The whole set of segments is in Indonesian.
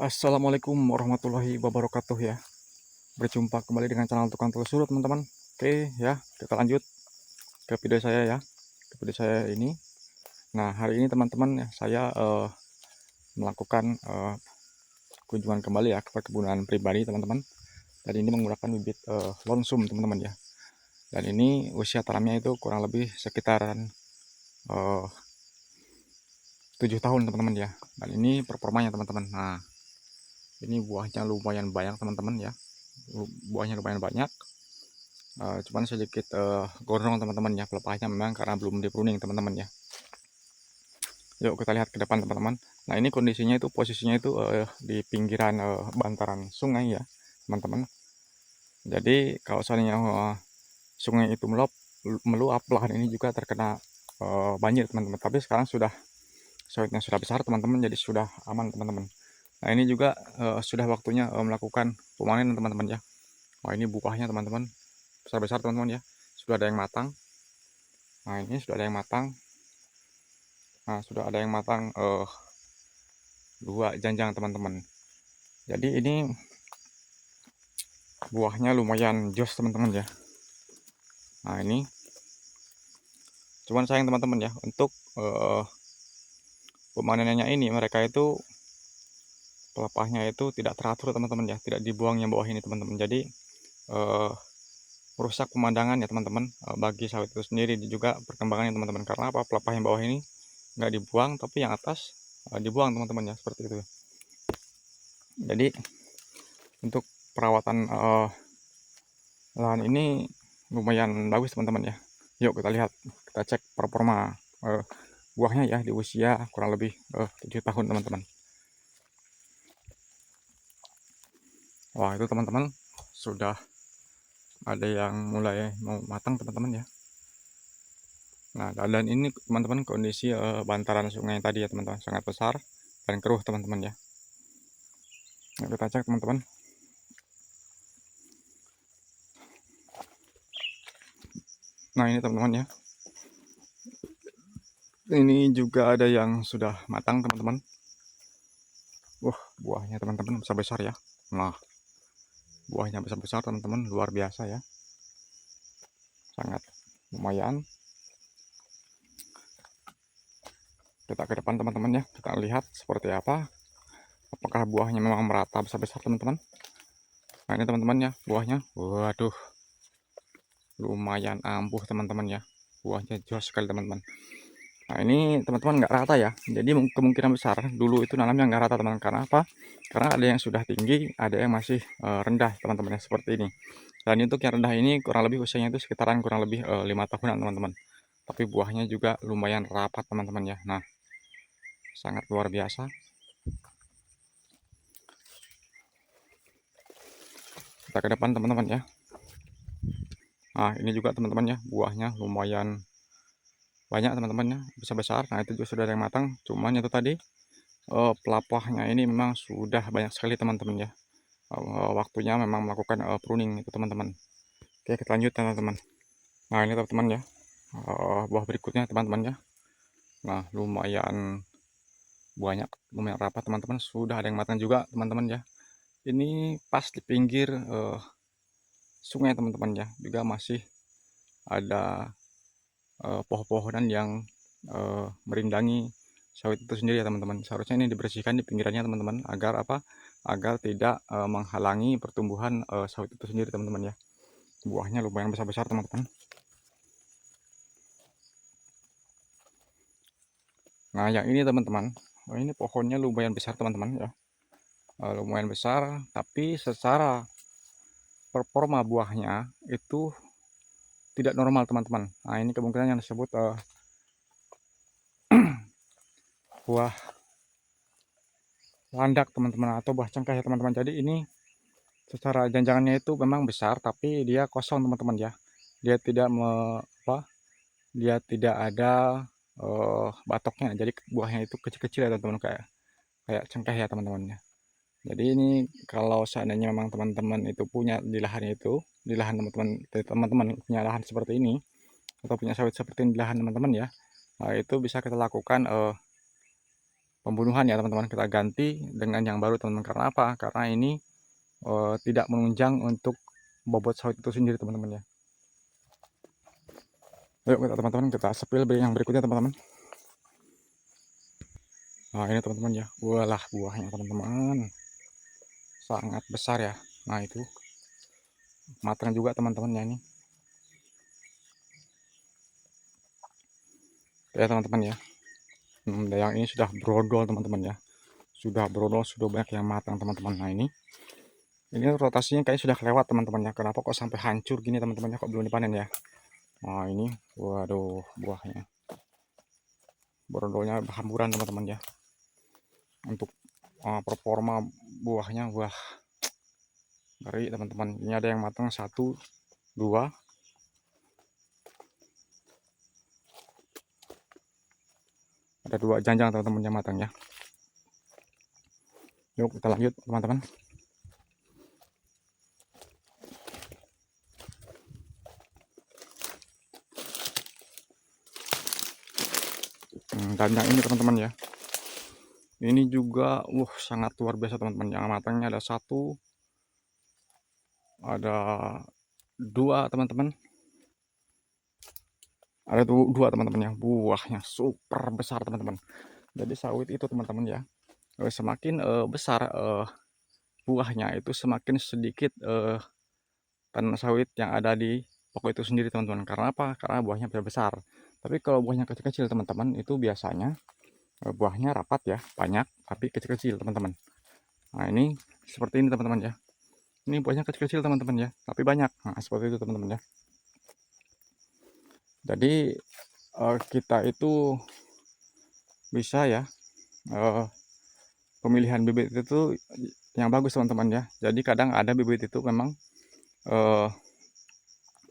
Assalamualaikum warahmatullahi wabarakatuh ya. Berjumpa kembali dengan channel Tukang Telusur teman-teman. Oke ya, kita lanjut ke video saya ya. Ke video saya ini. Nah, hari ini teman-teman ya, saya melakukan kunjungan kembali ya ke perkebunan pribadi teman-teman. Dan ini menggunakan bibit lonsum teman-teman ya. Dan ini usia tanamnya itu kurang lebih sekitaran 7 tahun teman-teman ya. Dan ini performanya teman-teman. Nah, ini buahnya lumayan banyak teman-teman ya. Buahnya lumayan banyak. Cuman sedikit gondrong teman-teman ya, pelepahnya memang karena belum di pruning teman-teman ya. Yuk kita lihat ke depan teman-teman. Nah, ini kondisinya itu posisinya itu di pinggiran bantaran sungai ya teman-teman. Jadi kalau seandainya sungai itu meluap, lahan ini juga terkena banjir teman-teman. Tapi sekarang sawitnya sudah besar teman-teman, jadi sudah aman teman-teman. Nah, ini juga sudah waktunya melakukan pemanenan teman-teman ya. Wah, ini buahnya teman-teman besar-besar teman-teman ya. Sudah ada yang matang. Nah, ini sudah ada yang matang. Nah, sudah ada yang matang 2 janjang teman-teman. Jadi ini buahnya lumayan jos teman-teman ya. Nah, ini cuman sayang teman-teman ya, untuk pemanenannya ini mereka itu pelepahnya itu tidak teratur teman-teman ya, tidak dibuang yang bawah ini teman-teman. Jadi merusak pemandangan ya teman-teman, bagi sawit itu sendiri dan juga perkembangannya teman-teman. Karena apa? Pelepah yang bawah ini nggak dibuang, tapi yang atas dibuang teman-teman ya, seperti itu. Jadi untuk perawatan lahan ini lumayan bagus teman-teman ya. Yuk kita lihat, kita cek performa buahnya ya di usia kurang lebih 7 tahun teman-teman. Wah, itu teman-teman sudah ada yang mulai mau matang teman-teman ya. Nah, dan ini teman-teman kondisi bantaran sungai tadi ya teman-teman, sangat besar dan keruh teman-teman ya. Yuk kita cek teman-teman. Nah, ini teman-teman ya, ini juga ada yang sudah matang teman-teman. Wah, buahnya teman-teman besar-besar ya. Nah, buahnya besar-besar teman-teman, luar biasa ya, sangat lumayan. Kita ke depan teman-teman ya, kita lihat seperti apa, apakah buahnya memang merata besar-besar teman-teman. Nah, ini teman-teman ya, buahnya waduh lumayan ampuh teman-teman ya, buahnya jos sekali teman-teman. Nah, ini teman-teman nggak rata ya, jadi kemungkinan besar dulu itu nanamnya nggak rata teman. Karena apa? Karena ada yang sudah tinggi, ada yang masih rendah teman-teman ya, seperti ini. Dan untuk yang rendah ini kurang lebih usianya itu sekitaran kurang lebih 5 tahunan teman-teman. Tapi buahnya juga lumayan rapat teman-teman ya. Nah, sangat luar biasa. Kita ke depan teman-teman ya. Nah, ini juga teman-teman ya, buahnya lumayan banyak teman-teman ya, besar-besar. Nah, itu juga sudah ada yang matang. Cuman itu tadi pelapahnya ini memang sudah banyak sekali teman-teman ya. Waktunya memang melakukan pruning itu teman-teman. Oke, kita lanjut teman-teman. Nah, ini teman-teman ya, buah berikutnya teman-teman ya. Nah, lumayan banyak, lumayan rapat teman-teman. Sudah ada yang matang juga teman-teman ya. Ini pas di pinggir sungai teman-teman ya, juga masih ada pohon-pohonan yang merindangi sawit itu sendiri ya teman-teman. Seharusnya ini dibersihkan di pinggirannya teman-teman, agar apa? Agar tidak menghalangi pertumbuhan sawit itu sendiri teman-teman ya. Buahnya lumayan besar-besar teman-teman. Nah, yang ini teman-teman, ini pohonnya lumayan besar teman-teman ya. Lumayan besar, tapi secara performa buahnya itu tidak normal teman-teman. Nah, ini kemungkinan yang disebut buah landak teman-teman, atau buah cengkeh ya teman-teman. Jadi ini secara janjangannya itu memang besar, tapi dia kosong teman-teman ya. Dia tidak dia tidak ada batoknya. Jadi buahnya itu kecil-kecil ya teman-teman, kayak kayak cengkeh ya teman-teman ya. Jadi ini kalau seandainya memang teman-teman itu punya di lahan itu, di lahan teman-teman punya lahan seperti ini, atau punya sawit seperti ini di lahan teman-teman ya, itu bisa kita lakukan pembunuhan ya teman-teman, kita ganti dengan yang baru teman-teman. Karena apa? Karena ini tidak menunjang untuk bobot sawit itu sendiri teman-teman ya. Yuk kita teman-teman kita sepil yang berikutnya teman-teman. Nah ini teman-teman ya, walah buahnya teman-teman sangat besar ya. Nah itu matang juga teman-teman ya ini. Ya teman-teman ya, yang ini sudah brodol teman-teman ya, sudah brodol, sudah banyak yang matang teman-teman. Nah ini rotasinya kayak sudah kelewat teman-teman ya. Kenapa kok sampai hancur gini teman-teman ya, kok belum dipanen ya. Nah ini waduh buahnya brodolnya hamburan teman-teman ya. Untuk performa buahnya wah ngeri teman-teman. Ini ada yang matang 1, 2, ada 2 janjang teman-teman yang matang ya. Yuk kita lanjut teman-teman. Dan yang ini teman-teman ya, ini juga sangat luar biasa teman-teman. Yang matangnya ada 1, ada 2 teman-teman, ada 2 teman-teman ya. Buahnya super besar teman-teman. Jadi sawit itu teman-teman ya, semakin besar buahnya itu semakin sedikit tanah sawit yang ada di pokok itu sendiri teman-teman. Karena apa? Karena buahnya besar. Tapi kalau buahnya kecil-kecil teman-teman, itu biasanya buahnya rapat ya, banyak, tapi kecil-kecil teman-teman. Nah ini seperti ini teman-teman ya. Ini buahnya kecil-kecil teman-teman ya, tapi banyak. Nah seperti itu teman-teman ya. Jadi kita itu bisa ya, pemilihan bibit itu yang bagus teman-teman ya. Jadi kadang ada bibit itu memang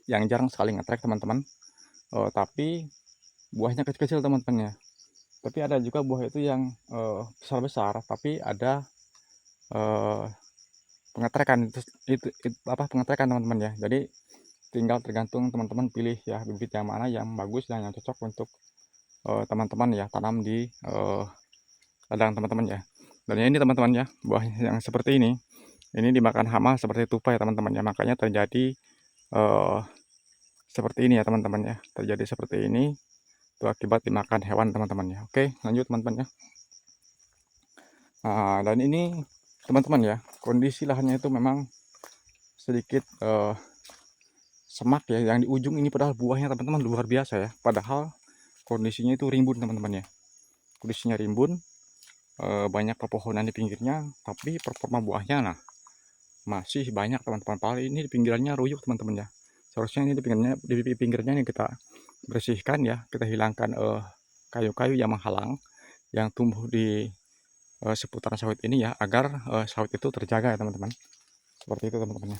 yang jarang sekali ngetrek teman-teman, tapi buahnya kecil-kecil teman-teman ya. Tapi ada juga buah itu yang besar-besar, tapi ada pengetrekan itu apa, pengetrekan teman-teman ya. Jadi tinggal tergantung teman-teman pilih ya bibit yang mana yang bagus dan yang cocok untuk teman-teman ya tanam di ladang teman-teman ya. Dan ini teman-teman ya, buah yang seperti ini dimakan hama seperti tupai ya teman-teman ya. Makanya terjadi seperti ini ya teman-teman ya, terjadi seperti ini itu akibat dimakan hewan teman-teman ya. Oke lanjut teman-teman ya. Nah, dan ini teman-teman ya, kondisi lahannya itu memang sedikit semak ya yang di ujung ini, padahal buahnya teman-teman luar biasa ya. Padahal kondisinya itu rimbun teman-teman ya, kondisinya rimbun, banyak pepohonan di pinggirnya, tapi performa buahnya nah masih banyak teman-teman. Paling ini di pinggirannya ruyuk teman-teman ya. Seharusnya ini di pinggirnya ini kita bersihkan ya, kita hilangkan kayu-kayu yang menghalang yang tumbuh di seputaran sawit ini ya, agar sawit itu terjaga ya teman-teman. Seperti itu teman-teman ya.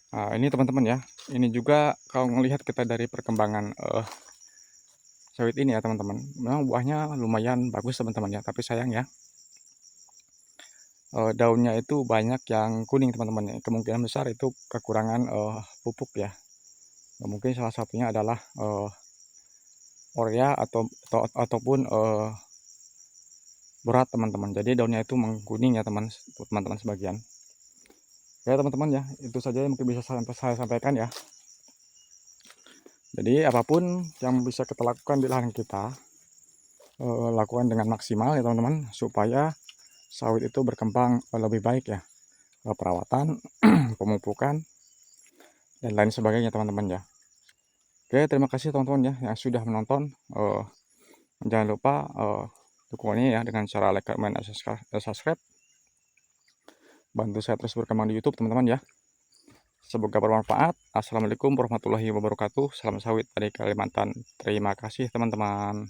Nah, ini teman-teman ya, ini juga kalau melihat kita dari perkembangan sawit ini ya teman-teman, memang buahnya lumayan bagus teman-teman ya, tapi sayang ya daunnya itu banyak yang kuning teman-teman ya. Kemungkinan besar itu kekurangan pupuk ya. Mungkin salah satunya adalah urea ataupun berat teman-teman. Jadi daunnya itu mengkuning ya teman-teman sebagian. Ya teman-teman ya, itu saja yang mungkin bisa saya sampaikan ya. Jadi apapun yang bisa kita lakukan di lahan kita, lakukan dengan maksimal ya teman-teman, supaya sawit itu berkembang lebih baik ya. Perawatan, pemupukan, dan lain sebagainya teman-teman ya. Oke, terima kasih teman-teman ya yang sudah menonton. Jangan lupa dukungannya ya dengan cara like, comment, dan subscribe. Bantu saya terus berkembang di YouTube teman-teman ya. Semoga bermanfaat. Assalamualaikum warahmatullahi wabarakatuh. Salam sawit dari Kalimantan. Terima kasih teman-teman.